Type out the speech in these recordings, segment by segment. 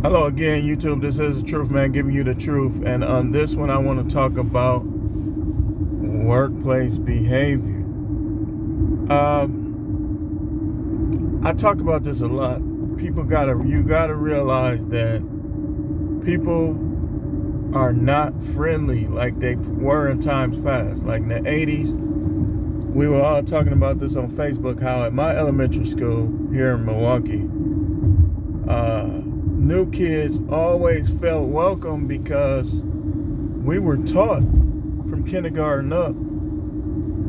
Hello again, YouTube. This is the Truth Man giving you the truth. And on this one, I want to talk about workplace behavior. I talk about this a lot. You gotta realize that people are not friendly like they were in times past. Like in the 80s, we were all talking about this on Facebook, how at my elementary school here in Milwaukee, new kids always felt welcome because we were taught from kindergarten up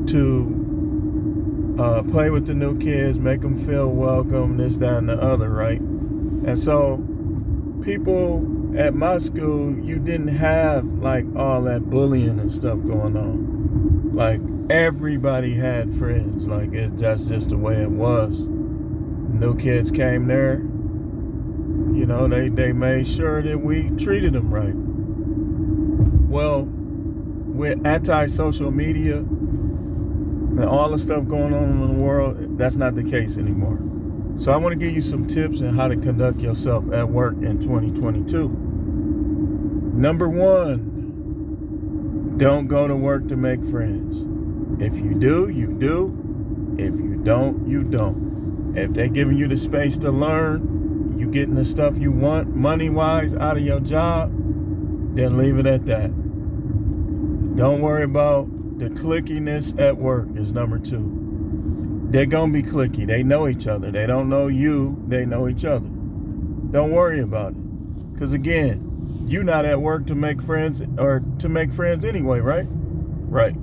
to play with the new kids, make them feel welcome, this, that, and the other, right? And so people at my school, you didn't have like all that bullying and stuff going on. Like everybody had friends. Like that's just the way it was. New kids came there, you know, they made sure that we treated them right. Well, with anti-social media and all the stuff going on in the world, that's not the case anymore. So I want to give you some tips on how to conduct yourself at work in 2022. Number one, don't go to work to make friends. If you do, you do. If you don't, you don't. If they're giving you the space to learn, you getting the stuff you want money-wise out of your job, then leave it at that. Don't worry about the clickiness at work is number two. They're going to be clicky. They know each other. They don't know you. They know each other. Don't worry about it. Because again, you're not at work to make friends or to make friends anyway, right? Right.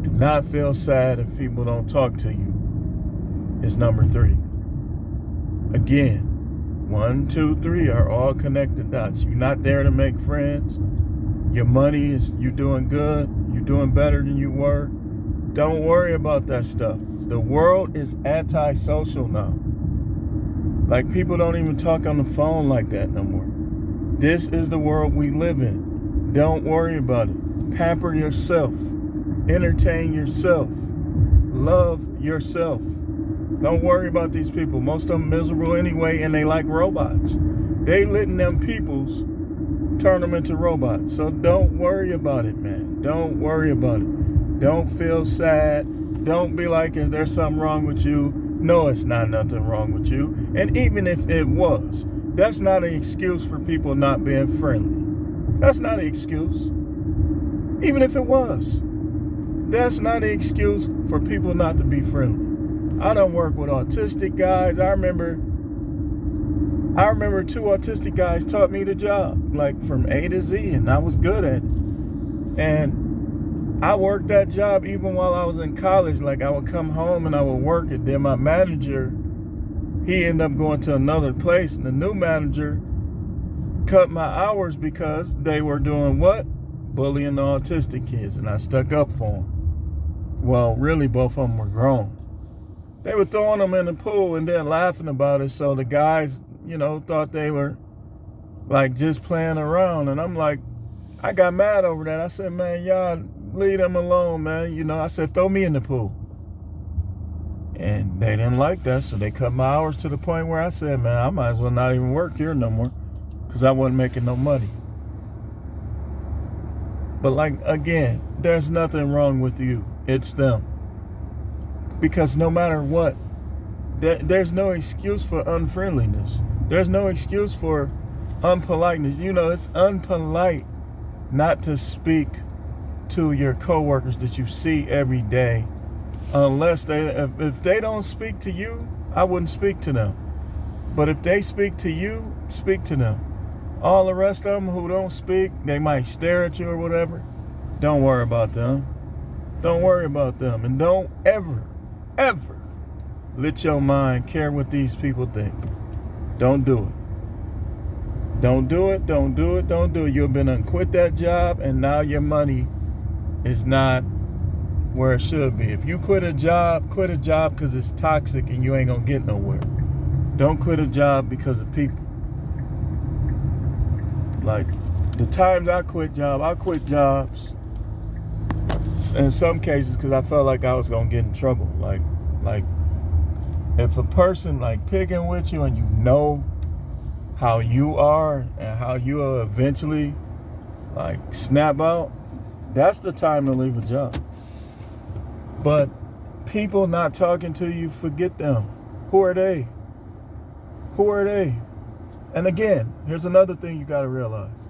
Do not feel sad if people don't talk to you. Is number three. Again, 1, 2, 3 are all connected dots. You're not there to make friends. Your money is, you doing good. You're doing better than you were. Don't worry about that stuff. The world is anti-social now. Like people don't even talk on the phone like that no more. This is the world we live in. Don't worry about it. Pamper yourself. Entertain yourself. Love yourself. Don't worry about these people. Most of them miserable anyway, and they like robots. They letting them peoples turn them into robots. So don't worry about it, man. Don't worry about it. Don't feel sad. Don't be like, is there something wrong with you? No, it's not nothing wrong with you. And even if it was, that's not an excuse for people not being friendly. That's not an excuse. Even if it was, that's not an excuse for people not to be friendly. I don't work with autistic guys. I remember 2 autistic guys taught me the job, like from A to Z, and I was good at it. And I worked that job even while I was in college. Like I would come home and I would work it. Then my manager, he ended up going to another place, and the new manager cut my hours because they were doing what? Bullying the autistic kids, and I stuck up for them. Well, really, both of them were grown. They were throwing them in the pool and then laughing about it. So the guys, you know, thought they were like just playing around. And I'm like, I got mad over that. I said, man, y'all leave them alone, man. You know, I said, throw me in the pool. And they didn't like that. So they cut my hours to the point where I said, man, I might as well not even work here no more because I wasn't making no money. But like, again, there's nothing wrong with you. It's them. Because no matter what, there's no excuse for unfriendliness. There's no excuse for unpoliteness. You know, it's unpolite not to speak to your coworkers that you see every day, unless if they don't speak to you, I wouldn't speak to them. But if they speak to you, speak to them. All the rest of them who don't speak, they might stare at you or whatever. Don't worry about them. Don't worry about them. And don't ever let your mind care what these people think. Don't do it. Don't do it. Don't do it. Don't do it. You've been quit that job, and now your money is not where it should be. If you quit a job because it's toxic and you ain't gonna get nowhere. Don't quit a job because of people. Like the times I quit jobs in some cases because I felt like I was gonna get in trouble. Like if a person like picking with you and you know how you are and how you will eventually like snap out, that's the time to leave a job. But people not talking to you, forget them. Who are they? Who are they? And again, here's another thing you got to realize.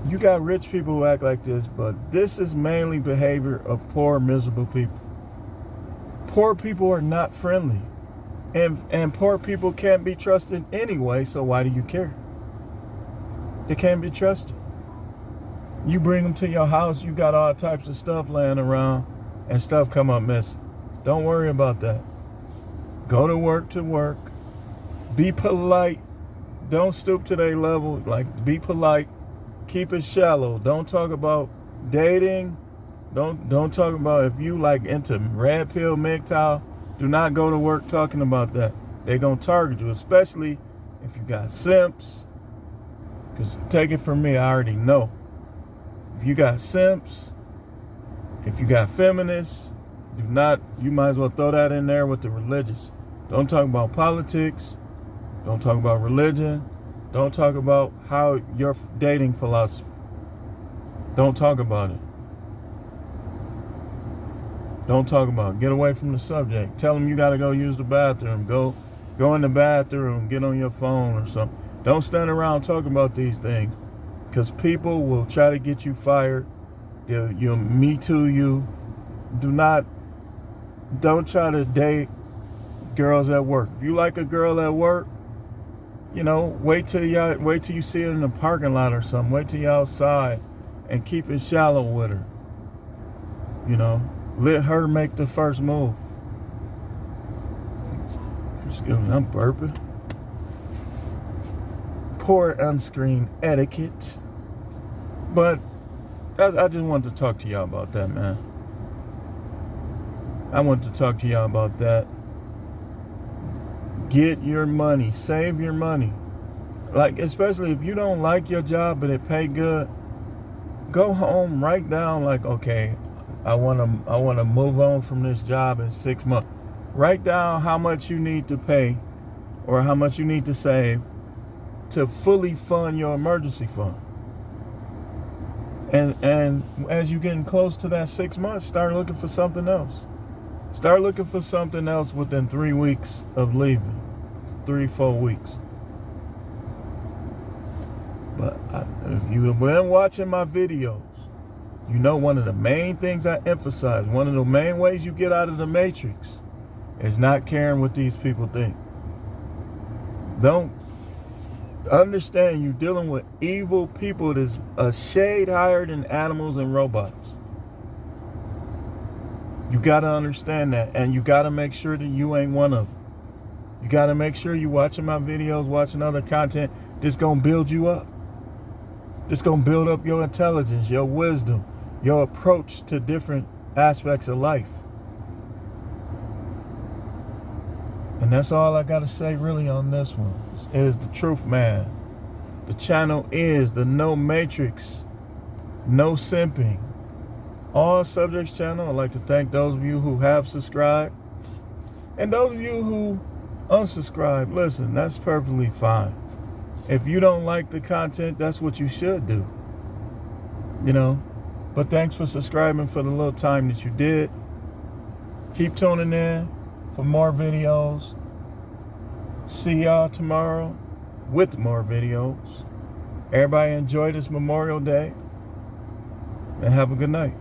You got rich people who act like this, but this is mainly behavior of poor, miserable people. Poor people are not friendly. And poor people can't be trusted anyway, so why do you care? They can't be trusted. You bring them to your house, you got all types of stuff laying around, and stuff come up missing. Don't worry about that. Go to work. Be polite. Don't stoop to their level. Like, be polite. Keep it shallow. Don't talk about dating. Don't talk about if you like into red pill, MGTOW. Do not go to work talking about that. They're going to target you, especially if you got simps. Because take it from me, I already know. If you got simps, if you got feminists, you might as well throw that in there with the religious. Don't talk about politics. Don't talk about religion. Don't talk about how your dating philosophy. Don't talk about it. Don't talk about it. Get away from the subject. Tell them you got to go use the bathroom. Go in the bathroom. Get on your phone or something. Don't stand around talking about these things, because people will try to get you fired. You'll me too you. Don't try to date girls at work. If you like a girl at work, wait till you see it in the parking lot or something. Wait till you're outside and keep it shallow with her. Let her make the first move. Excuse me, I'm burping. Poor unscreened etiquette. But I just wanted to talk to y'all about that, man. I wanted to talk to y'all about that. Get your money. Save your money. Like, especially if you don't like your job but it pay good, go home, write down like, okay, I want to move on from this job in 6 months. Write down how much you need to pay or how much you need to save to fully fund your emergency fund. And as you're getting close to that 6 months, start looking for something else. Start looking for something else within 3 weeks of leaving. 3-4 weeks. But if you've been watching my videos, you know one of the main things I emphasize, one of the main ways you get out of the matrix is not caring what these people think. Don't understand you're dealing with evil people that's a shade higher than animals and robots. You got to understand that, and you got to make sure that you ain't one of them. You got to make sure you're watching my videos, watching other content that's going to build you up. That's going to build up your intelligence, your wisdom, your approach to different aspects of life. And that's all I got to say really on this one. Is the truth, man. The channel is the No Matrix, No Simping, All Subjects channel. I'd like to thank those of you who have subscribed. And those of you who unsubscribe, listen, that's perfectly fine. If you don't like the content, that's what you should do. But thanks for subscribing for the little time that you did. Keep tuning in for more videos. See y'all tomorrow with more videos. Everybody enjoy this Memorial Day and have a good night.